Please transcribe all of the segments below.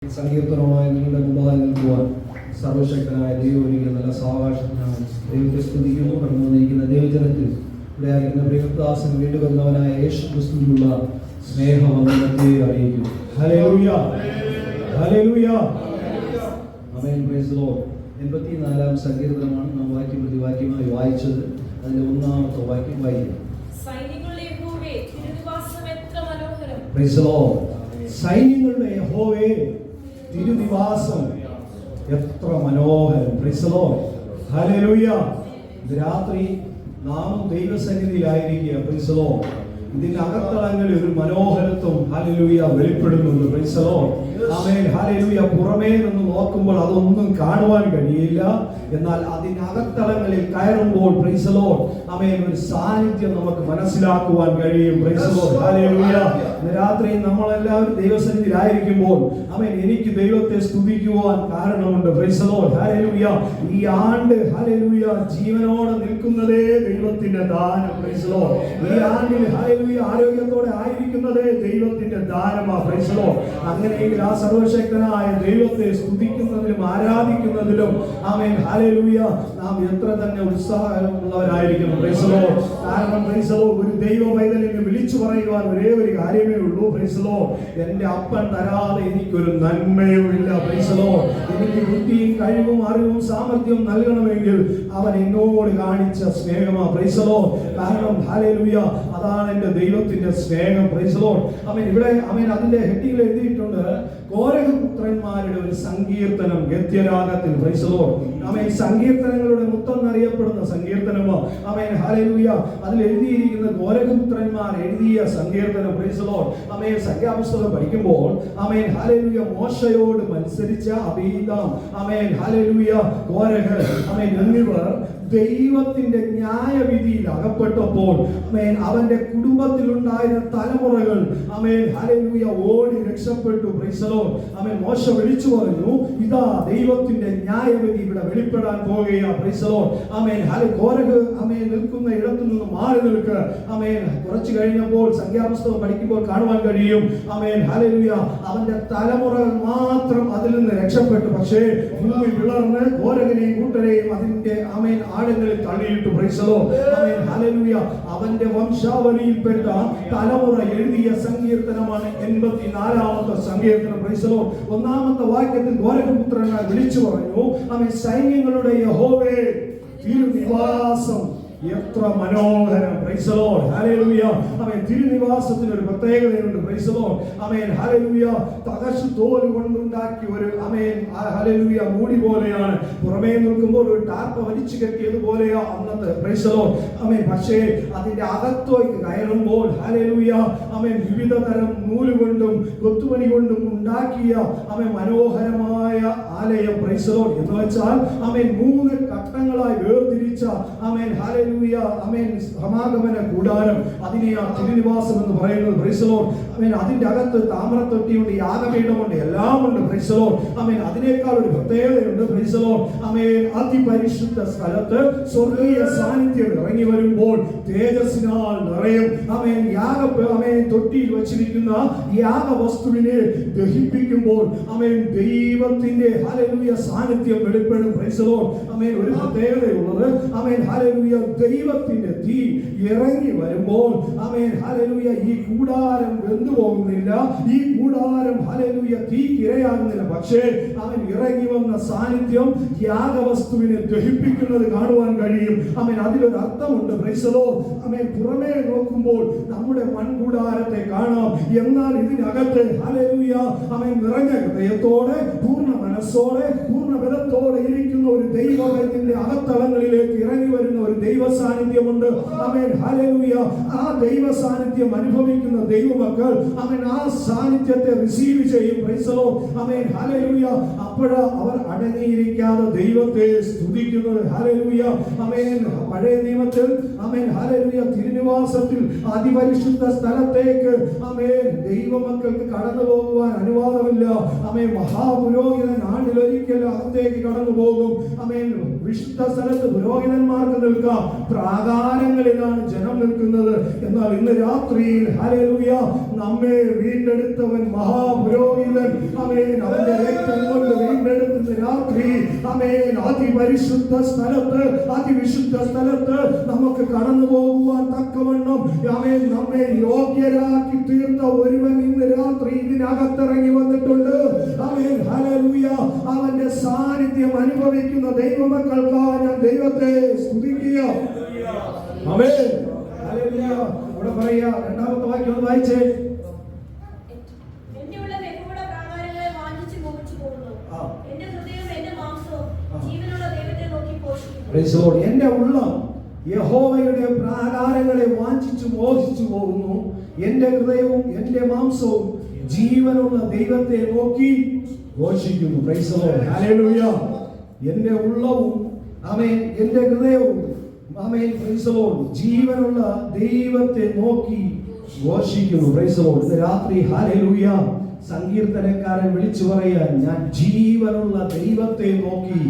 സങ്കീർത്തനമായി നിങ്ങളുടെ മുമ്പാകെ നിൽക്കുവാൻ സർവശക്തനായ ദൈവം ഒരുക്കിയ നല്ല സാവകാശത്തിനാണ് ദൈവത്തെ സ്തുതിക്കുന്നു. കടന്നു വന്നിരിക്കുന്ന ദൈവജനത്തിൽ ഇവിടെ ആയിരിക്കുന്ന പ്രിയദാസൻ വീണ്ടും വന്നവനായ യേശു ക്രിസ്തുവിനുള്ള സ്നേഹവന്ദനത്തെ അറിയിക്കുന്നു. ഹല്ലേലൂയ, ഹല്ലേലൂയ, ആമേൻ, പ്രൈസ് ദി ലോർഡ്. 84-ാം സങ്കീർത്തനമാണ് നാം വാക്യം പ്രതിവാക്യമായി വായിച്ചത്. അതിന്റെ 1-ാമത്തെ വാക്യം വായിക്കാം. സൈന്യങ്ങളുടെ യഹോവേ, തിരുനിവാസം എത്ര മനോഹരം. Praise the Lord. സൈന്യങ്ങളുടെ യഹോവേ, തിരുനിവാസം എത്ര മനോഹരം. Praise the lord, hallelujah. ഇന്ന് രാത്രി നാം ദൈവസന്നിധിയിലായിരിക്കുക. Price the Lord. ഇതിന്റെ അകത്തളങ്ങളിൽ ഒരു മനോഹരത്വം ഹല്ലേലൂയ വെളിപ്പെടുന്നുണ്ട്. പ്രൈസ് ദി ലോർഡ്, ആമേൻ, ഹല്ലേലൂയ. പുറമേ നിന്ന് നോക്കുമ്പോൾ അതൊന്നും കാണുവാൻ കഴിയില്ല. എന്നാൽ അതിനകത്തളങ്ങളിൽ കയറുമ്പോൾ പ്രൈസ് ദി ലോർഡ്, ആമേൻ, ഒരു സാന്നിധ്യം നമുക്ക് മനസ്സിലാക്കുവാൻ കഴിയും. Price the lord, hallelujah. ഇന്ന് രാത്രി നമ്മളെല്ലാവരും ദൈവസന്നിധിയിലായിരിക്കുമ്പോൾ ആമേൻ, എനിക്ക് ദൈവത്തെ സ്തുതിക്കുവാൻ കാരണമുണ്ട്. Price the lord, hallelujah. ഈ ആണ്ട് ഹല്ലേലൂയ ജീവനോടെ നിൽക്കുന്നതേ ദൈവത്തിന്റെ ദാനം. Price the Lord. ഈ ആണ്ടിൽ ഹല്ലേലൂയ ആരോഗ്യത്തോടെ ആയിരിക്കുന്നതേ ദൈവത്തിന്റെ ദാനമാണ്. Price the Lord. അങ്ങനെയെങ്കിൽ ആ സർവശക്തനായ ദൈവത്തെ സ്തുതിക്കുന്നതിലും ആരാധിക്കുന്നതിലും ആമേൻ, ഹല്ലേലൂയ, നാം എത്ര തന്നെ ഉത്സാഹമുള്ളവരായിരിക്കണം. Praise the lord. കാരണം പ്രൈസ് ദി ലോർഡ്, ഒരു ദൈവ പൈതലിനെ വിളിച്ചു പറയുവാൻ ഒരേ ഒരു കാര്യമേ ഉള്ളൂ. Praise the lord. എന്റെ അപ്പൻ തരാതെ എനിക്കൊരു നന്മയും ഇല്ല. Praise the lord. എനിക്ക് ബുദ്ധിയും കഴിവും അറിവും സാമർഥ്യവും നൽകണമെങ്കിൽ അവൻ എന്നോട് കാണിച്ച സ്നേഹമാണ്. Praise the lord. കാരണം ഹല്ലേലൂയ, അതാണ് എന്റെ ദൈവത്തിന്റെ സ്നേഹം. Praise the Lord. ആമേൻ. ഇവിടെ ആമേൻ അതിന്റെ ഹെഡിങ്ങിൽ എഴുതിയിട്ടുണ്ട്, കോരഹപുത്രന്മാരുടെ ഒരു സങ്കീർത്തനം ഗദ്യരാഗത്തിൽ. Praise the Lord. ആമേൻ. സങ്കീർത്തനങ്ങളുടെ മുത്തം എന്നറിയപ്പെടുന്ന സങ്കീർത്തനമോ. ആമേൻ, ഹല്ലേലൂയ. അതിൽ എഴുതിയിരിക്കുന്ന കോരഹപുത്രന്മാർ എഴുതിയ സങ്കീർത്തനം. Praise the Lord. ആമേൻ. സംഖ്യാപുസ്തകം പഠിക്കുമ്പോൾ ആമേൻ, ഹല്ലേലൂയ, മോശയോട് മത്സരിച്ച അബീദാം, ആമേൻ, ഹല്ലേലൂയ, കോരഹ്, ആമേൻ, എന്നിവർ ദൈവത്തിന്റെ ന്യായവിധിയിൽ അകപ്പെട്ടപ്പോൾ ആമേൻ, അവന്റെ കുടുംബത്തിലുണ്ടായിരുന്ന തലമുറകൾ ആമേൻ, ഹല്ലേലൂയ, ഓടി രക്ഷപ്പെട്ടു. Praise the Lord. ആമേൻ. മോശ വിളിച്ചു പറഞ്ഞു, ഇതാ ദൈവത്തിന്റെ ന്യായവിധി ഇവിടെ വെളിപ്പെടാൻ പോകുകയാണ്. Praise the Lord. ആമേൻ. കോരഹ് ആമേൻ നിൽക്കുന്ന ഇടത്തു നിന്ന് മാറി നിൽക്കുക. ആമേൻ. കുറച്ചു കഴിഞ്ഞപ്പോൾ സംഖ്യാപുസ്തകം പഠിക്കുമ്പോൾ കാണുവാൻ കഴിയും, ആമേൻ, ഹല്ലേലൂയ, അവന്റെ തലമുറകൾ മാത്രം അതിൽ നിന്ന് രക്ഷപ്പെട്ടു. പക്ഷേ ഭൂമി വിളർന്ന് കോരഹിനെയും കൂട്ടരെയും അതിന്റെ ആമേൻ ആഴങ്ങളിൽ തള്ളിയിട്ടു. Praise the Lord. ആമേൻ, ഹല്ലേലൂയ. അവന്റെ വംശാവലിയിൽപ്പെട്ട തലമുറ എഴുതിയ സങ്കീർത്തനമാണ് 84-ാമത്തെ സങ്കീർത്തനം. Praise the Lord. 1-ാമത്തെ വാക്യത്തിൽ കോരഹപുത്രന്മാർ വിളിച്ചു പറഞ്ഞു, ആമേൻ, സൈന്യങ്ങളുടെ യഹോവേ, തിരുനിവാസം എത്ര മനോഹരം. പ്രൈസ് ദി ലോർഡ്, ഹല്ലേലൂയ. ആമേൻ. തിരുനിവാസത്തിന് ഒരു പ്രത്യേകതയുണ്ട്. Praise the Lord. ആമേൻ, ഹല്ലേലൂയ. തകശു തോല് കൊണ്ടുണ്ടാക്കിയ ഒരു ആമേൻ, ഹല്ലേലൂയ, മൂടി പോലെയാണ്. പുറമേ നിൽക്കുമ്പോൾ ഒരു ടാർപ്പ വലിച്ചു കെട്ടിയതുപോലെയാ അന്നത്തെ. Praise the Lord. ആമേൻ. പക്ഷേ അതിന്റെ അകത്തേക്ക് കയറുമ്പോൾ ഹല്ലേലൂയ, ആമേൻ, വിവിധ തരം നൂലുകൊണ്ടും കൊത്തുപണി കൊണ്ടും ഉണ്ടാക്കിയ ആമേൻ മനോഹരമായ ആലയം. Price the Lord. എന്ന് വെച്ചാൽ ആമേൻ 3 ഘട്ടങ്ങളായി വേർതിരിച്ച ആമേൻ, ഹല്ലേലൂയ, ആമേൻ, സമാഗമന കൂടാരം, അതിനെയാ തിരുനിവാസം എന്ന് പറയുന്നത്. Praise the Lord. ആമേൻ. അതിന്റെ അകത്ത് താമ്രത്തൊട്ടിയുണ്ട്, യാഗപീഠമുണ്ട്, എല്ലാം ഉണ്ട്. Praise the Lord. ആമേൻ. അതിനേക്കാൾ ഒരു പ്രത്യേകതയുണ്ട്. Praise the Lord. ആമേൻ. അതിപരിശുദ്ധ സ്ഥലത്ത് സ്വർഗീയ സാന്നിധ്യം ഇറങ്ങി വരുമ്പോൾ തേജസ്സിനാൽ നിറയും. ആമേൻ. ആമേൻ, തൊട്ടിയിൽ വെച്ചിരിക്കുന്ന യാഗവസ്തുവിനെ ദഹിപ്പിക്കുമ്പോൾ ആമേൻ, ദൈവത്തിന്റെ ഹല്ലേലൂയ സാന്നിധ്യം വെളിപ്പെടും. Praise the Lord. ആമേൻ. ഒരു പ്രത്യേകതയുള്ളത്, ആമേൻ, ഹല്ലേലൂയ, ദൈവത്തിന്റെ തീ ഇറങ്ങി വരുമ്പോൾ ആമേൻ, ഹല്ലേലൂയ, ഈ കൂടാരം വെന്തു പോകുന്നില്ല. ഈ കൂടാരം ഹല്ലേലൂയ തീക്ക് ഇരയാകുന്നില്ല. പക്ഷേ ആമേൻ, ഇറങ്ങി വന്ന സാന്നിധ്യം യാഗവസ്തുവിനെ ദഹിപ്പിക്കുന്നത് കാണുവാൻ കഴിയും. ആമേൻ. അതിലൊരു അർത്ഥമുണ്ട്. Praise the Lord. ആമേൻ. പുറമേ നോക്കുമ്പോൾ നമ്മുടെ മൺകൂടാരത്തെ കാണാം. എന്നാൽ ഇതിനകത്ത് ഹല്ലേലൂയ, ആമേൻ, നിറഞ്ഞ ഹൃദയത്തോടെ പൂർണ്ണ മനസ്സോടെ പൂർണ്ണ ബലത്തോടെ ഇരിക്കുന്ന ഒരു ദൈവത്തിന്റെ അകത്തളങ്ങളിലേക്ക് ഇറങ്ങി വരുന്ന ഒരു ദൈവ സാന്നിധ്യമുണ്ട്. ആമേൻ, ഹല്ലേലൂയ. ആ ദൈവ സാന്നിധ്യം അനുഭവിക്കുന്ന ദൈവമക്കൾ ആമേൻ, ആ സാന്നിധ്യത്തെ റിസീവ് ചെയ്യും. Price the Lord. ആമേൻ, ഹല്ലേലൂയ. അപ്പോൾ അവർ അടങ്ങിയിരിക്കാതെ ദൈവത്തെ സ്തുതിക്കുന്നത്. ഹല്ലേലൂയ. ആമേൻ. പഴയ നിയമത്തിൽ ആമേൻ, ഹല്ലേലൂയ, തിരുനിവാസത്തിൽ അതിപരിശുദ്ധ സ്ഥലത്തേക്ക് ആമേൻ ദൈവമക്കൾക്ക് കടന്നു പോകുവാൻ അനുവാദമില്ല. ആമേൻ. മഹാപുരോഹിതൻ ആണ്ടിലൊരിക്കൽ അകത്തേക്ക് കടന്നു പോകും. ആമേൻ. വിശുദ്ധ സ്ഥലത്ത് പുരോഹിതന്മാർക്ക് നിൽക്കാം, പ്രാകാരങ്ങളിലാണ് ജനം നിൽക്കുന്നത്. എന്നാൽ ഇന്ന് രാത്രിയിൽ ഹല്ലേലൂയ നമ്മെ വീണ്ടെടുത്തവൻ മഹാപുരോഹിതൻ, ആമേൻ, അവന്റെ രക്തം കൊണ്ട് വീണ്ടെടുക്കുന്ന രാത്രി, ആമേൻ, അതിപരിശുദ്ധ സ്ഥലത്ത്, അതിവിശുദ്ധ സ്ഥലത്ത് നമുക്ക് കടന്നു പോകുവാൻ തക്കവണ്ണം, ആമേൻ, നമ്മെ യോഗ്യരാക്കി തീർത്ത ഒരുവൻ ഇന്ന് രാത്രി ഇതിനകത്തിറങ്ങി വന്നിട്ടുണ്ട്. ആമേൻ, ഹല്ലേലൂയ. അവന്റെ സാന്നിധ്യം അനുഭവിക്കുന്ന ദൈവമക്കൾക്കായി ഞാൻ ദൈവത്തെ സ്തുതിക്കുക. ആമേൻ, ഹല്ലേലൂയ. ഇവിടെ പറയാ, രണ്ടാമത്തെ വാക്യം ഒന്ന് വായിച്ചേ. എന്റെ ഉള്ളം യഹോവയുടെ പ്രാകാരങ്ങളെ വാഞ്ചിച്ചു മോഹിച്ചു പോകുന്നു. എന്റെ ഹൃദയവും എന്റെ മാംസവും ജീവനുള്ള ദൈവത്തെ നോക്കി ഘോഷിക്കുന്നു. Praise the lord. ഹല്ലേലൂയ. എന്റെ ഉള്ളവും ആമേൻ, എന്റെ ഹൃദയവും ആമേൻ, പ്രൈസ് ദി ലോർഡ്, ജീവനുള്ള ദൈവത്തെ നോക്കി ഘോഷിക്കുന്നു. Praise the lord. ഇന്ന് രാത്രി ഹല്ലേലൂയ സങ്കീർത്തനക്കാരൻ വിളിച്ചു പറയാൻ, ഞാൻ ജീവനുള്ള ദൈവത്തെ നോക്കി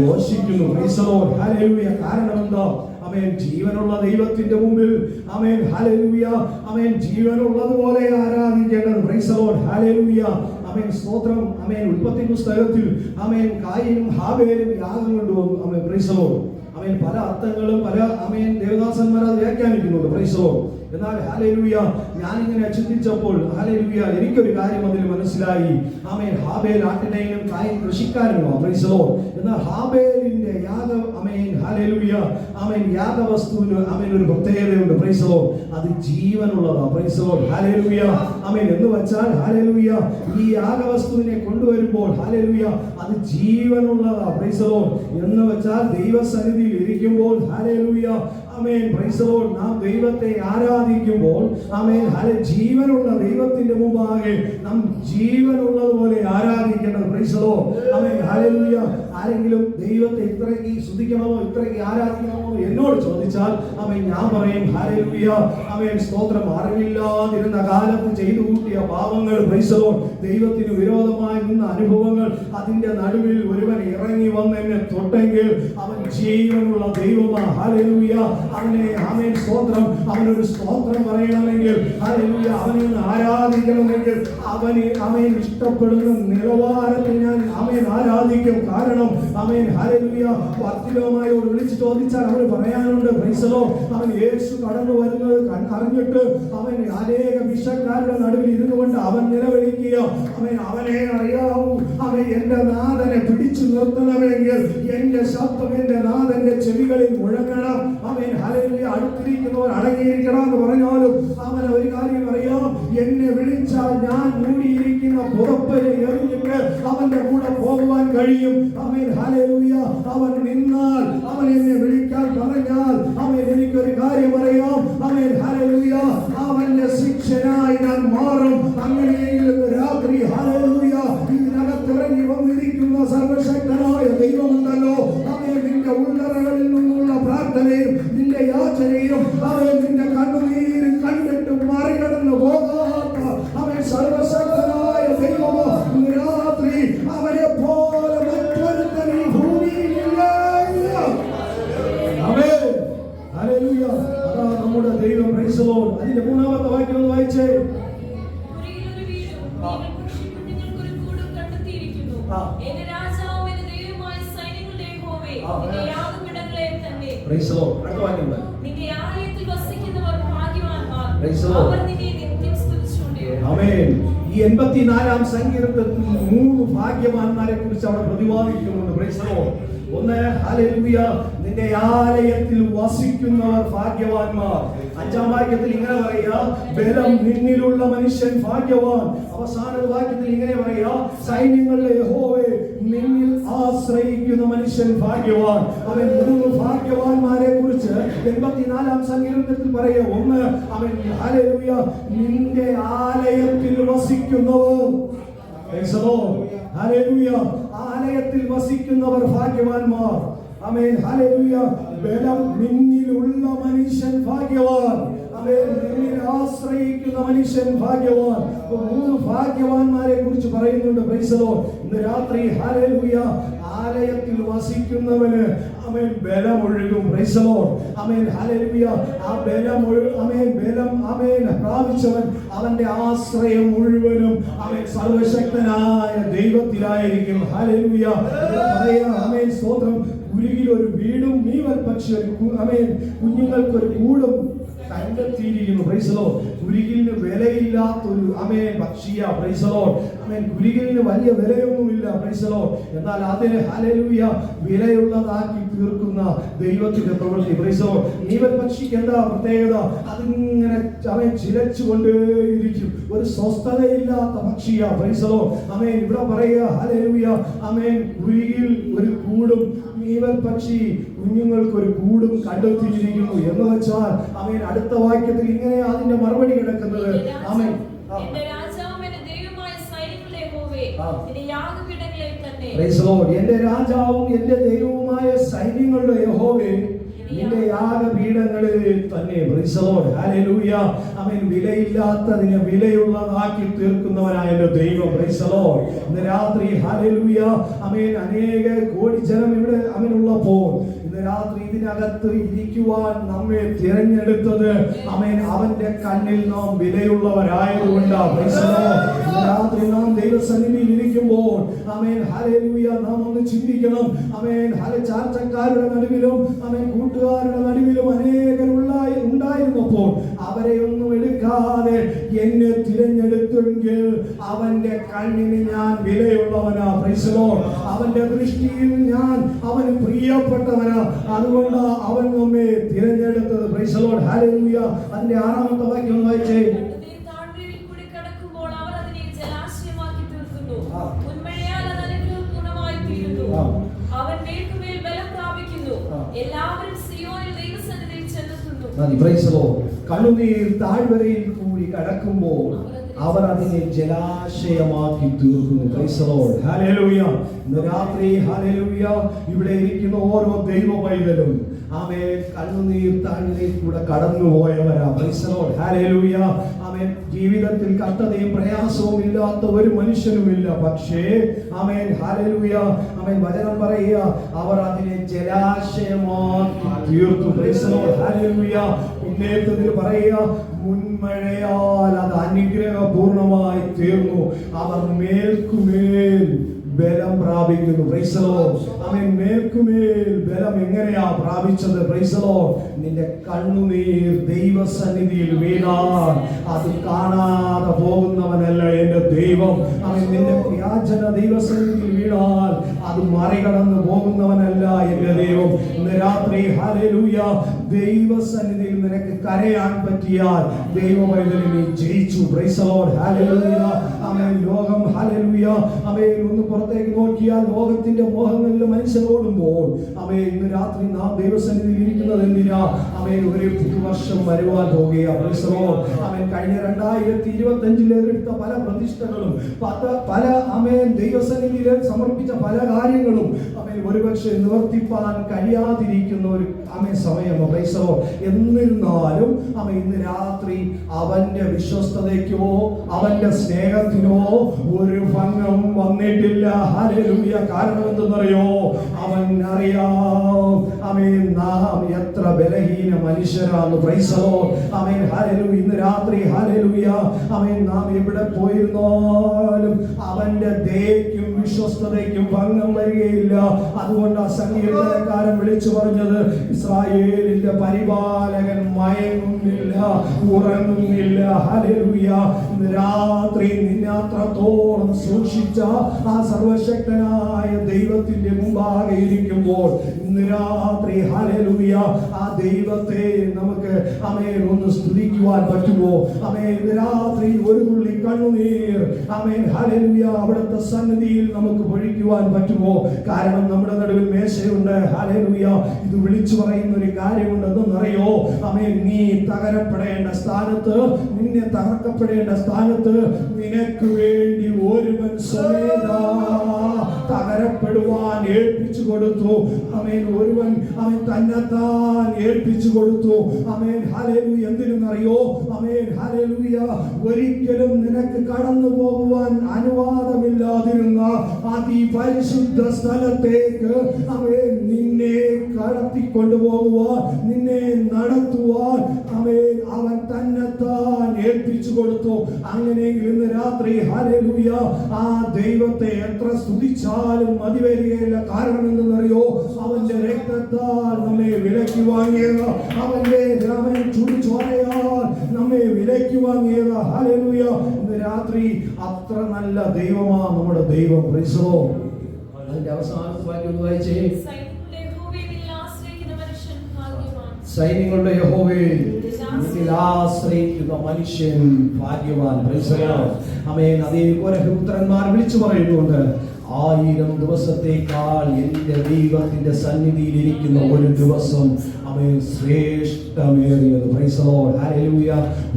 ഘോഷിക്കുന്നു. Praise the lord. ഹല്ലേലൂയ. കാരണം എന്താ? ആമേൻ, ജീവനുള്ള ദൈവത്തിന്റെ മുമ്പിൽ, ആമേൻ, ഹല്ലേലൂയ, ആമേൻ, ജീവനുള്ളതുപോലെ ആരാധിക്കേണ്ടത്. Praise the lord. ഹല്ലേലൂയ. ആമേൻ, സ്തോത്രം. ആമേൻ. ഉൽപ്പത്തി പുസ്തകത്തിൽ ആമേൻ കായീനും ഹാബേലും യാഗം കൊണ്ടുവന്നു. ആമേൻ, പ്രൈസ് ദി ലോർഡ്. ആമേൻ, പല അർത്ഥങ്ങളും പല ആമേൻ ദേവദാസന്മാർ അത് വ്യാഖ്യാനിക്കുന്നുണ്ട്. Praise the lord. എന്നാൽ ഹല്ലേലൂയ ഞാനിങ്ങനെ ചിന്തിച്ചപ്പോൾ ഹല്ലേലൂയ എനിക്കൊരു കാര്യം അതിൽ മനസ്സിലായി. ആമേൻ, ഹാബേൽ ആട്ടിനെയും കായീൻ കൃഷിക്കാരനുമാണ്. Praise the lord. എന്നാൽ ഹാബേലിന്റെ യാഗം, ആമേൻ, ഹല്ലേലൂയ, ആമേൻ, യാഗവസ്തുവിന് ആമേൻ ഒരു പ്രത്യേകതയുണ്ട്. Praise the lord. അത് ജീവനുള്ളതാണ്. Praise the lord. ഹല്ലേലൂയ. ആമേൻ. എന്ന് വെച്ചാൽ ഹല്ലേലൂയ ഈ യാഗവസ്തുവിനെ കൊണ്ടുവരുമ്പോൾ ഹല്ലേലൂയ അത് ജീവനുള്ളതാണ്. Praise the Lord. എന്ന് വെച്ചാൽ ദൈവസന്നിധിയിൽ ഇരിക്കുമ്പോൾ ഹല്ലേലൂയ ആമേൻ, പ്രൈസ് ദി ലോർഡ്, നാം ദൈവത്തെ ആരാധിക്കുമ്പോൾ ആമേൻ, ജീവനുള്ള ദൈവത്തിന്റെ മുമ്പാകെ നാം ജീവനുള്ളതുപോലെ ആരാധിക്കേണ്ടത്. Praise the Lord. ആമേൻ, ഹല്ലേലൂയ. ആരെങ്കിലും ദൈവത്തെ ഇത്രയ്ക്ക് സ്തുതിക്കണമോ ഇത്രയ്ക്ക് ആരാധിക്കണമോ എന്നോട് ചോദിച്ചാൽ ആമേൻ ഞാൻ പറയും ഹല്ലേലൂയ, ആമേൻ, സ്തോത്രം. അറിവില്ലാതിരുന്ന കാലത്ത് ചെയ്തു കൂട്ടിയ പാപങ്ങൾ, പ്രൈസ് ദി ലോർഡ്, ദൈവത്തിന് വിരോധമായി നിന്ന അനുഭവങ്ങൾ, അതിന്റെ നടുവിൽ ഒരുവൻ ഇറങ്ങി വന്ന് എന്നെ തൊട്ടെങ്കിൽ അവൻ ജീവനുള്ള ദൈവമാണ്. ഹല്ലേലൂയ. അവനെ ആമേൻ, സ്തോത്രം, അവനൊരു സ്തോത്രം പറയണമെങ്കിൽ ഹല്ലേലൂയ അവനെ ഒന്ന് ആരാധിക്കണമെങ്കിൽ അവനെ ആമേൻ ഇഷ്ടപ്പെടുന്ന നിലവാരത്തിൽ ഞാൻ ആമേൻ ആരാധിക്കും. കാരണം ആമേൻ, ഹല്ലേലൂയ, ഭക്തിലോമായോട് വിളിച്ചു ചോദിച്ചാൽ അവന് പറയാനുണ്ട്. Price the Lord. അവൻ യേശു കടന്നു വരുന്നത് അറിഞ്ഞിട്ട് അവൻ അനേക വിഷക്കാരുടെ നടുവിൽ ഇരുന്നു കൊണ്ട് അവൻ നിലവിളിക്കുക. അവൻ അവനെ അറിയാവൂ. അവൻ എന്റെ നാഥനെ പിടിച്ചു നിർത്തണമെങ്കിൽ എന്റെ ശബ്ദം എന്റെ നാഥന്റെ ചെവികളിൽ മുഴങ്ങണം. അവൻ ഹല്ലേലൂയ അടുത്തിരിക്കുന്നവർ അടങ്ങിയിരിക്കണം എന്ന് പറഞ്ഞാലും അവന് ഒരു കാര്യം അറിയാം, എന്നെ വിളിച്ചാൽ ഞാൻ മൂടിയിരിക്കുന്ന പുറപ്പനെ എറിഞ്ഞിട്ട് അവന്റെ കൂടെ പോകുവാൻ കഴിയും. അവൻ ഹല്ലേലൂയ അവൻ നിന്നാൽ അവൻ എന്നെ വിളിക്കാൻ പറഞ്ഞാൽ അവൻ എനിക്കൊരു കാര്യം അറിയാം. അവൻ ഹല്ലേലൂയ അവന്റെ ശിക്ഷനായി ഞാൻ മാറും. അങ്ങനെയെങ്കിൽ രാത്രി ഹല്ലേലൂയ ഇതിനകത്തിറങ്ങി വന്നിരിക്കുന്ന സർവശക്തനായ ദൈവമുണ്ടല്ലോ. അവൻ നിന്റെ ഉള്ളറകളിൽ നിന്നുള്ള പ്രാർത്ഥനയും നിന്റെ യാചനയും അവൻ നിന്റെ കണ്ണുനീരും കണ്ടിട്ട് മറികടന്നു പോകാത്ത അവൻ സർവശക്തനായ ദൈവമോ രാത്രി അവനെ പോലെ മറ്റൊരുത്തൻ ഈ ഭൂമിയിലില്ല. ആമേൻ, ഹല്ലേലൂയ. അതാ നമ്മുടെ ദൈവം. Price the Lord. അതിന്റെ മൂന്നാമത്തെ വാക്യം ഒന്ന് വായിച്ചേ. Price the Lord. അടുത്ത വാക്യം എന്താ? നിന്റെ ആലയത്തിൽ വസിക്കുന്നവർ ഭാഗ്യവാന്മാർ, പ്രൈസ് ദി ലോർഡ്. അവർ നിന്നെ നിത്യം സ്തുതിച്ചുകൊണ്ടിരിക്കും. ആമേൻ. ഈ 84-ാം സങ്കീർത്തനത്തിൽ 3 ഭാഗ്യവാന്മാരെ കുറിച്ച് അവിടെ പ്രതിപാദിക്കുന്നുണ്ട്. Praise the lord. ഒന്ന് ഹല്ലേലൂയ നിന്റെ ആലയത്തിൽ വസിക്കുന്നവർ ഭാഗ്യവാന്മാർ. 5-ാം വാക്യത്തിൽ ഇങ്ങനെ പറയാ, ബലം നിന്നിലുള്ള മനുഷ്യൻ ഭാഗ്യവാൻ. അവസാന വാക്യത്തിൽ ഇങ്ങനെ പറയാ, സൈന്യങ്ങളുടെ യഹോവേ നിന്നിൽ ആശ്രയിക്കുന്ന മനുഷ്യൻ ഭാഗ്യവാൻ. അവൻ 3 ഭാഗ്യവാന്മാരെ കുറിച്ച് 84-ാം സങ്കീർത്തനത്തിൽ പറയാ. ഒന്ന് അവൻ ഹല്ലേലൂയ നിന്റെ ആലയത്തിൽ വസിക്കുന്നവർ. Praise the lord. ഹല്ലേലൂയ ആലയത്തിൽ വസിക്കുന്നവർ ഭാഗ്യവാന്മാർ. ആമേൻ, ഹല്ലേലൂയ. ബലം നിന്നിലുള്ള മനുഷ്യൻ ഭാഗ്യവാൻ. അവൻ നിന്നെ ആശ്രയിക്കുന്ന മനുഷ്യൻ ഭാഗ്യവാൻ. 3 ഭാഗ്യവാന്മാരെ കുറിച്ച് പറയുന്നുണ്ട്. Praise the lord. ഇന്ന് രാത്രി ഹല്ലേലൂയ ആലയത്തിൽ വസിക്കുന്നവന് അവൻ ബലമൊഴുകും. Praise the Lord. ആമേൻ. ഹല്ലേലൂയ. ആ ബലം പ്രാപിച്ചവൻ അവന്റെ ആശ്രയം മുഴുവനും അവൻ സർവശക്തനായ ദൈവത്തിലായിരിക്കും. ഹല്ലേലൂയ. ആമേൻ. സ്തോത്രം. കുരുകിൽ ഒരു വീടും നീവൽ പക്ഷി ആമേൻ കുഞ്ഞുങ്ങൾക്കൊരു കൂടും കണ്ടെത്തിയിരിക്കുന്നു. Praise the lord. കുരുകിലിന് വിലയില്ലാത്തൊരു ആമേൻ പക്ഷിയ. Praise the Lord. ആമേൻ. കുരുകിലിന് വലിയ വിലയൊന്നുമില്ല. Price the lord. എന്നാൽ അതിനെ ഹല്ലേലൂയ വിലയുള്ളതാക്കി തീർക്കുന്ന ദൈവത്തിന്റെ പ്രവൃത്തി. Price the Lord. നീവൽ പക്ഷിക്ക് എന്താ പ്രത്യേകത? അതിങ്ങനെ അവൻ ചിലച്ചുകൊണ്ടേയിരിക്കും. ഒരു സ്വസ്ഥതയില്ലാത്ത പക്ഷിയ. Praise the Lord. ആമേൻ. ഇവിടെ പറയുക ഹല്ലേലൂയ ആമേൻ കുരുകിൽ ഒരു കൂടും നീവൽ പക്ഷി കുഞ്ഞുങ്ങൾക്ക് ഒരു കൂടും കണ്ടെത്തിയിരിക്കുന്നു എന്ന് വെച്ചാൽ ആമേൻ അടുത്ത വാക്യത്തിൽ ഇങ്ങനെ അതിന്റെ മറുപടി കിടക്കുന്നത്. ആമേൻ. എന്റെ രാജാവും എന്റെ ദൈവമായ സൈന്യങ്ങളുടെ യഹോവേ, നിന്റെ യാഗപീഠങ്ങളിൽ തന്നെ. Price the lord. എന്റെ രാജാവും എന്റെ ദൈവവുമായ സൈന്യങ്ങളുടെ യഹോവേ, നിന്റെ യാഗപീഠങ്ങളിൽ തന്നെ. Price the lord. ഹല്ലേലൂയ. ആമേൻ. വിലയില്ലാത്തതിനെ വിലയുള്ളതാക്കി തീർക്കുന്നവനായ എന്റെ ദൈവം. Price the lord. ഇന്ന് രാത്രി ഹല്ലേലൂയ ആമേൻ അനേക കോടി ജനം ഇവിടെ അവനുള്ളപ്പോൾ ഇന്ന് രാത്രി ഇതിനകത്ത് ഇരിക്കുവാൻ നമ്മെ തിരഞ്ഞെടുത്തത് ആമേൻ അവന്റെ കണ്ണിൽ നാം വിലയുള്ളവരായതുകൊണ്ടാണ്. Price the lord. ഇന്ന് രാത്രി നാം ദൈവസന്നിധിയിൽ ഇരിക്കുമ്പോൾ ആമേൻ ഹല്ലേലൂയ നാം ഒന്ന് ചിന്തിക്കണം. ആമേൻ ചാർച്ചക്കാരുടെ നടുവിലും ആമേൻ കൂട്ടുകാരുടെ നടുവിലും അനേകർ ഉണ്ടായിരുന്നപ്പോൾ അവരെ ഒന്നും എടുക്കാതെ എന്നെ തിരഞ്ഞെടുത്തെങ്കിൽ അവന്റെ കണ്ണിന് ഞാൻ വിലയുള്ളവനാ. Price the Lord. അവന്റെ ദൃഷ്ടിയിൽ ഞാൻ അവന് പ്രിയപ്പെട്ടവനാ. അതുകൊണ്ട് അവൻ നമ്മെ തിരഞ്ഞെടുത്തത്. Price the lord. ഹല്ലേലൂയ. അതിന്റെ 6ാമത്തെ വാക്യം വായിച്ചേ. അവൻ മേൽക്കുമേൽ ബലം പ്രാപിക്കുന്നു. എല്ലാവരും സിയോനിൽ ദൈവസന്നിധിയിൽ ചെന്നെത്തുന്നു. Price the Lord. കണ്ണുനീർ താഴ്വരയിൽ കൂടി കടക്കുമ്പോൾ അവർ അതിനെ ജലാശയമാക്കി തീർക്കുന്നു. Price the lord. ഹല്ലേലൂയ. ഇന്ന് രാത്രി ഹല്ലേലൂയ ഇവിടെ ഇരിക്കുന്ന ഓരോ ദൈവ പൈതലും ആമേൻ കണ്ണുനീർ താഴ്വരയിൽ കൂടെ കടന്നുപോയവരാ. Praise the lord. ഹല്ലേലൂയ. ആമേൻ ജീവിതത്തിൽ കഷ്ടതയും പ്രയാസവും ഇല്ലാത്ത ഒരു മനുഷ്യനുമില്ല. പക്ഷേ ആമേൻ ഹല്ലേലൂയ ആമേൻ വചനം പറയുക അവർ അതിനെ ജലാശയമാക്കി തീർത്തു. Praise the lord. ഹല്ലേലൂയ. ഉന്നതത്തിൽ പറയുക മുൻമഴയാൽ അത് അനുഗ്രഹപൂർണമായി തീർന്നു. അവർ മേൽക്കുമേൽ ബലം പ്രാപിക്കുന്നു. Praise the Lord. ആമേൻ. മേൽക്കുമേൽ ബലം എങ്ങനെയാ പ്രാപിച്ചത്? Praise the lord. നിന്റെ കണ്ണുനീർ ദൈവസന്നിധിയിൽ വീണാൽ അത് കാണാതെ പോകുന്നവനല്ല എന്റെ ദൈവം. ആമേൻ. നിന്റെ യാചന ദൈവസന്നിധിയിൽ വീണാൽ അത് മറികടന്നു പോകുന്നവനല്ല എന്റെ ദൈവം. ഇന്ന് രാത്രി ഹല്ലേലൂയ ദൈവസന്നിധിയിൽ നിനക്ക് കരയാൻ പറ്റിയാൽ ദൈവമൈതലിൽ നീ ജയിച്ചു. Price the lord. ഹല്ലേലൂയ. ആമേൻ. ലോകം ഹല്ലേലൂയ ആമേൻ ഒന്ന് പുറത്തേക്ക് നോക്കിയാൽ ലോകത്തിന്റെ മോഹങ്ങളിൽ മനുഷ്യർ ഓടുമ്പോൾ ആമേൻ ഇന്ന് രാത്രി നാം ദൈവസന്നിധിയിൽ ഇരിക്കുന്നത് എന്തിനാ? ആമേൻ ഒരു പുതുവർഷം വരുവാൻ പോകുകയാണ്. Praise the Lord. ആമേൻ കഴിഞ്ഞ 2025 എടുത്ത പല പ്രതിഷ്ഠകളും പല ആമേൻ ദൈവസന്നിധിയിൽ സമർപ്പിച്ച പല കാര്യങ്ങളും ആമേൻ ഒരുപക്ഷെ നിവർത്തിപ്പാൻ കഴിയാതിരിക്കുന്ന ഒരു ആമേൻ സമയം. Price the Lord. എന്നിരുന്നാലും ആമേൻ ഇന്ന് രാത്രി അവന്റെ വിശ്വസ്തതയ്ക്കോ അവന്റെ സ്നേഹത്തിനോ ഒരു ഭംഗം വന്നിട്ടില്ല. ഹല്ലേലൂയ. കാരണം എന്തെന്നറിയോ? അവൻ അറിയാം ആമേൻ നാം എത്ര ബലഹീന മനുഷ്യരാണ്. Price the Lord. ആമേൻ. ഹല്ലേലൂയ. ഇന്ന് രാത്രി ഹല്ലേലൂയ ആമേൻ നാം എവിടെ പോയിരുന്നാലും അവന്റെ ദയയ്ക്കും വിശ്വസ്തതയ്ക്കും ഭംഗം വരികയില്ല. അതുകൊണ്ട് ആ സങ്കീർത്തനക്കാരൻ വിളിച്ചു പറഞ്ഞത് ഇസ്രായേലിന്റെ പരിപാലകൻ മയങ്ങുന്നില്ല, ഉറങ്ങുന്നില്ല. ഹല്ലേലൂയ. ഇന്ന് രാത്രി നിന്നെ അത്രത്തോളം സൂക്ഷിച്ച ആ സർവശക്തനായ ദൈവത്തിന്റെ മുമ്പാകെ ഇരിക്കുമ്പോൾ ഇന്ന് രാത്രി ഹല്ലേലൂയ ആ ദൈവത്തെ നമുക്ക് ആമേൻ ഒന്ന് സ്തുതിക്കുവാൻ പറ്റുമോ? ആമേൻ ഇന്ന് രാത്രി ഒരു തുള്ളി കണ്ണുനീർ ആമേൻ ഹല്ലേലൂയ അവിടുത്തെ സന്നിധിയിൽ നമുക്ക് പൊഴിക്കുവാൻ പറ്റുമോ? കാരണം നമ്മുടെ നടുവിൽ മേശയുണ്ട്. ഹല്ലേലൂയ. ഇത് വിളിച്ചു പറയുന്ന ഒരു കാര്യമുണ്ട്. എന്തെന്നറിയോ? ആമേൻ നീ തകരപ്പെടേണ്ട സ്ഥാനത്ത്, നിന്നെ തകർക്കപ്പെടേണ്ട സ്ഥാനത്ത് നിനക്ക് വേണ്ടി ഒരുവൻ സ്വമേധാ തകരപ്പെടുവാൻ ഏൽപ്പിച്ചു കൊടുത്തു. ഒരുവൻ തന്നെത്താൻ ഏൽപ്പിച്ചു കൊടുത്തു. ഹല്ലേലൂയ. എന്തിനെന്നറിയോ? ഹല്ലേലൂയ. ഒരിക്കലും നിനക്ക് കടന്നു പോകുവാൻ അനുവാദമില്ലാതിരുന്ന അതിപരിശുദ്ധ സ്ഥലത്തേക്ക് നിന്നെ കടത്തിക്കൊണ്ടുപോകുവാൻ, നിന്നെ നടത്തുവാൻ അവൻ തന്നെത്താൻ ഏൽപ്പിച്ചു കൊടുത്തു. അങ്ങനെയെങ്കിൽ ഇന്ന് രാത്രി ഹല്ലേലൂയ ആ ദൈവത്തെ എത്ര സ്തുതിച്ചാലും മതി വരികയില്ല. കാരണം എന്തെന്നറിയോ? അവന്റെ രക്തത്താൽ നമ്മെ വിലക്കി വാങ്ങിയത്, അവന്റെ ചുടുചോരയാൽ നമ്മെ വിലക്കി വാങ്ങിയത്. ഹല്ലേലൂയ. ഇന്ന് രാത്രി അത്ര നല്ല ദൈവമാണ് നമ്മുടെ ദൈവം. Price the Lord. അതിന്റെ അവസാനത്തെ വാക്യം വായിച്ചേ. സൈന്യങ്ങളുടെ യഹോവയെ ആശ്രയിക്കുന്ന മനുഷ്യൻ ഭാഗ്യവാൻ. ആമേൻ. അതേ പുത്രന്മാർ വിളിച്ചു പറയുന്നുണ്ട്, 1000 ദിവസത്തേക്കാൾ എന്റെ ദൈവത്തിന്റെ സന്നിധിയിൽ ഇരിക്കുന്ന ഒരു ദിവസം ശ്രേഷ്ഠമേറിയത്. Praise the lord. ഹല്ലേലൂയ.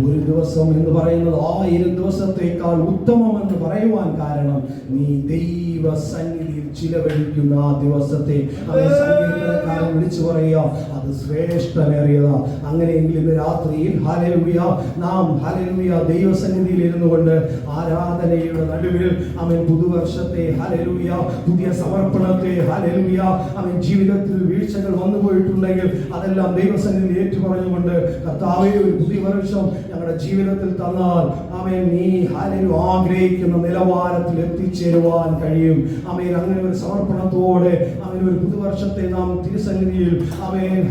ഒരു ദിവസം എന്ന് പറയുന്നത് 1000 ദിവസത്തേക്കാൾ ഉത്തമമെന്ന് പറയുവാൻ കാരണം നീ ദൈവ സന്നിധിയിൽ ചിലവഴിക്കുന്ന ആ ദിവസത്തെ സങ്കീർത്തനക്കാരൻ വിളിച്ചു പറയുക, അത് ശ്രേഷ്ഠമേറിയതാ. അങ്ങനെയെങ്കിൽ ഇന്ന് രാത്രിയിൽ ഹല്ലേലൂയ നാം ഹല്ലേലൂയ ദൈവസന്നിധിയിൽ ഇരുന്നു കൊണ്ട് ആരാധനയുടെ നടുവിൽ പുതുവർഷത്തെ ഹല്ലേലൂയ പുതിയ സമർപ്പണത്തെ ഹല്ലേലൂയ ജീവിതത്തിൽ വീഴ്ചകൾ വന്നു പോയിട്ടുണ്ടെങ്കിൽ അതെല്ലാം ദൈവസന്നിധിയിൽ ഏറ്റുപറഞ്ഞുകൊണ്ട്, കർത്താവേ ഒരു പുതിയ വർഷം ഞങ്ങളുടെ ജീവിതത്തിൽ തന്നാൽ നീ ഹല്ലേലൂയ ആഗ്രഹിക്കുന്ന നിലവാരത്തിൽ എത്തിച്ചേരുവാൻ കഴിയും. അങ്ങനെ ഒരു സമർപ്പണത്തോടെ ഒരു പുതുവർഷത്തെ നാം തിരുസന്നിധിയിൽ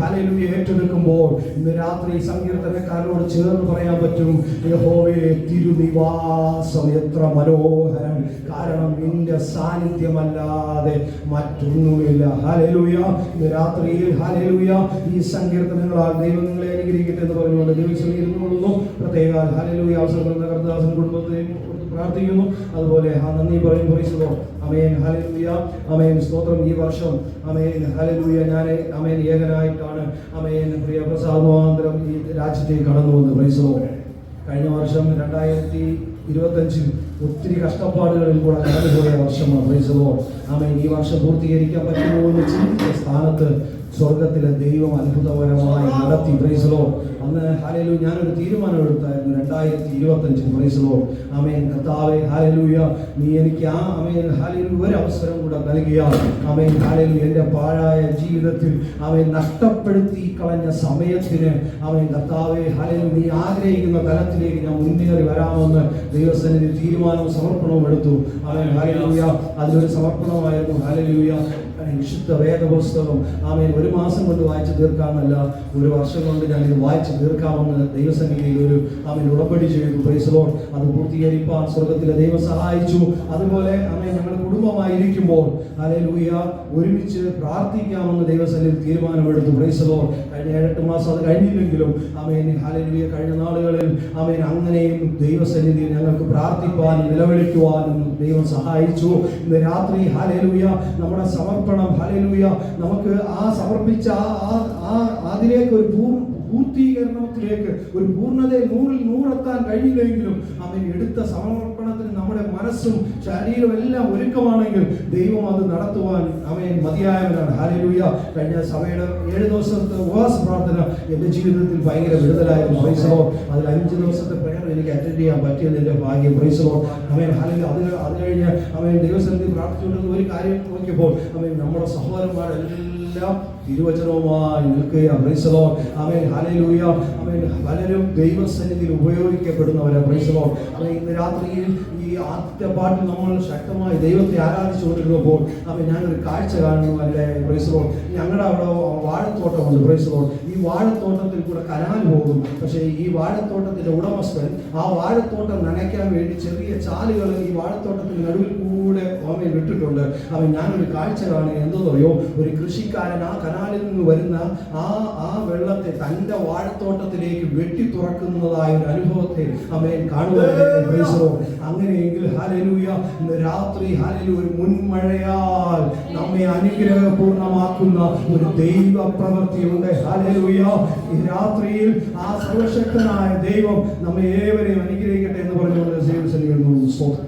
ഹല്ലേലൂയ ഏറ്റെടുക്കുമ്പോൾ ഇന്ന് രാത്രി സങ്കീർത്തനക്കാരോട് ചേർന്ന് പറയാൻ പറ്റും, യഹോവേ തിരുനിവാസം എത്ര മനോഹരം, കാരണം നിന്റെ സാന്നിധ്യമല്ലാതെ മറ്റൊന്നുമില്ല. ഹല്ലേലൂയ. ഇന്ന് രാത്രിയിൽ ഹല്ലേലൂയ ഈ സങ്കീർത്തനങ്ങളാൽ ദൈവം നിങ്ങളെ അനുഗ്രഹിക്കട്ടെ എന്ന് പറഞ്ഞുകൊണ്ട് ദൈവം ഇരുന്നുകൊള്ളുന്നു. പ്രത്യേക ഹല്ലേലൂയ അവസരം കർത്താദാസൻ കുടുംബത്തെയും പ്രാർത്ഥിക്കുന്നു. അതുപോലെ നന്ദി പറയും. Praise the Lord. ആമേൻ. ഹല്ലേലൂയ. ആമേൻ. സ്തോത്രം. ഈ വർഷം ആമേൻ ഹല്ലേലൂയ ഞാൻ ആമേൻ ഏകനായിട്ടാണ് പ്രിയ പ്രസാദ് മുഖാന്തരം ഈ രാജ്യത്തേക്ക് കടന്നു വന്നത്. Praise the Lord. കഴിഞ്ഞ വർഷം 2025 ഒത്തിരി കഷ്ടപ്പാടുകളിൽ കൂടെ കടന്നുപോയ വർഷമാണ്. Praise the Lord. ആമേൻ. ഈ വർഷം പൂർത്തീകരിക്കാൻ പറ്റുമോ എന്ന് ചിന്തിച്ച സ്ഥാനത്ത് സ്വർഗത്തിലെ ദൈവം അത്ഭുതപരമായി നടത്തി. Praise the Lord. അന്ന് ഹല്ലേലൂയ ഞാനൊരു തീരുമാനം എടുത്തായിരുന്നു 2025. Praise the Lord. ആമേൻ. കർത്താവേ ഹല്ലേലൂയ നീ എനിക്ക് ഹല്ലേലൂയ ഒരു അവസരം കൂടെ നൽകിയാൽ ഹല്ലേലൂയ എൻ്റെ പാഴായ ജീവിതത്തിൽ നഷ്ടപ്പെടുത്തി കളഞ്ഞ സമയത്തിന് കർത്താവേ ഹല്ലേലൂയ നീ ആഗ്രഹിക്കുന്ന തലത്തിലേക്ക് ഞാൻ മുന്നേറി വരാമെന്ന് ദൈവസന്നിധി തീരുമാനവും സമർപ്പണവും എടുത്തു. ഹല്ലേലൂയ. അതിലൊരു സമർപ്പണമായിരുന്നു ഹല്ലേലൂയ വിശുദ്ധ വേദപുസ്തകം ഒരു മാസം കൊണ്ട് വായിച്ചു തീർക്കാമെന്നല്ല, ഒരു വർഷം കൊണ്ട് ഞാൻ ഇത് വായിച്ചു തീർക്കാമെന്ന് ദൈവസന്നിധിയിൽ ഒരു ഉടമ്പടി ചെയ്തു. Price the lord. അത് പൂർത്തീകരിക്കാൻ സ്വർഗത്തിലെ ദൈവം സഹായിച്ചു. അതുപോലെ ഞങ്ങൾ കുടുംബമായിരിക്കുമ്പോൾ ഹല്ലേലൂയ ഒരുമിച്ച് പ്രാർത്ഥിക്കാമെന്ന് ദൈവസന്നിധിയിൽ തീരുമാനമെടുത്തു. Price the Lord. കഴിഞ്ഞ 8 മാസം അത് കഴിഞ്ഞില്ലെങ്കിലും ഹല്ലേലൂയ കഴിഞ്ഞ നാളുകളിൽ അങ്ങനെയും ദൈവസന്നിധിയിൽ ഞങ്ങൾക്ക് പ്രാർത്ഥിക്കുവാനും നിലവിളിക്കുവാനും ദൈവം സഹായിച്ചു. ഇന്ന് രാത്രി ഹല്ലേലൂയ നമ്മുടെ സമർപ്പണം ഹല്ലേലൂയ നമുക്ക് സമർപ്പിച്ച അതിലേക്ക് ഒരു പൂർത്തീകരണത്തിലേക്ക് ഒരു പൂർണ്ണതയിൽ 100ൽ 100 എത്താൻ കഴിഞ്ഞില്ലെങ്കിലും എടുത്ത സമർപ്പണത്തിന് നമ്മുടെ മനസ്സും ശരീരവും എല്ലാം ഒരുക്കമാണെങ്കിൽ ദൈവം അത് നടത്തുവാൻ മതിയായവനാണ്. ഹല്ലേലൂയ. കഴിഞ്ഞ സഭയുടെ 7 ദിവസത്തെ ഉപവാസ പ്രാർത്ഥന എൻ്റെ ജീവിതത്തിൽ ഭയങ്കര വിടുതലായിരുന്നു. Price the Lord. അതിൽ 5 ദിവസത്തെ പ്രയർ എനിക്ക് അറ്റൻഡ് ചെയ്യാൻ പറ്റിയത് എൻ്റെ ഭാഗ്യം. Price the lord. ഹല്ലേലൂയ. അത് കഴിഞ്ഞ് ദൈവസന്നിധി പ്രാർത്ഥിച്ചുകൊണ്ടിരുന്ന ഒരു കാര്യം നോക്കിയപ്പോൾ നമ്മുടെ സഹോദരന്മാരെല്ലാം തിരുവചനവുമായി നിൽക്കുക. Price the lord. ഹല്ലേലൂയ. പലരും ദൈവസന്നിധിയിൽ ഉപയോഗിക്കപ്പെടുന്നവരാണ്. Price the lord. ഇന്ന് രാത്രിയിൽ ഈ ആദ്യത്തെ പാട്ടിൽ നമ്മൾ ശക്തമായി ദൈവത്തെ ആരാധിച്ചുകൊണ്ടിരുന്നപ്പോൾ ഞാനൊരു കാഴ്ച കാണുന്നു. അല്ലേ? Price the Lord. ഞങ്ങളുടെ അവിടെ വാഴത്തോട്ടമുണ്ട്. Price the Lord. ഈ വാഴത്തോട്ടത്തിൽ കൂടെ കനാൽ പോകും. പക്ഷേ ഈ വാഴത്തോട്ടത്തിന്റെ ഉടമസ്ഥൻ ആ വാഴത്തോട്ടം നനയ്ക്കാൻ വേണ്ടി ചെറിയ ചാലുകൾ ഈ വാഴത്തോട്ടത്തിന് നടുവിൽ കൂടെ വിട്ടിട്ടുണ്ട്. ഞാനൊരു കാഴ്ച കാണുക. എന്തെന്നറിയോ? ഒരു കൃഷിക്കാരൻ ആ കനാലിൽ നിന്ന് വരുന്ന ആ വെള്ളത്തെ തന്റെ വാഴത്തോട്ടത്തിലേക്ക് വെട്ടി തുറക്കുന്നതായ ഒരു അനുഭവത്തെ കാണുവാൻ. അങ്ങനെയെങ്കിൽ ഹല്ലേലൂയ ഇന്ന് രാത്രി ഹല്ലേലൂയ ഒരു മുൻമഴയാൽ നമ്മെ അനുഗ്രഹപൂർണമാക്കുന്ന ഒരു ദൈവ പ്രവൃത്തിയുണ്ട്. ഹല്ലേലൂയ. ഈ രാത്രിയിൽ ആ സർവശക്തനായ ദൈവം നമ്മെ ഏവരെയും അനുഗ്രഹിക്കട്ടെ എന്ന് പറഞ്ഞുകൊണ്ട് ദൈവസന്നിധിയിൽ സ്തോത്രം.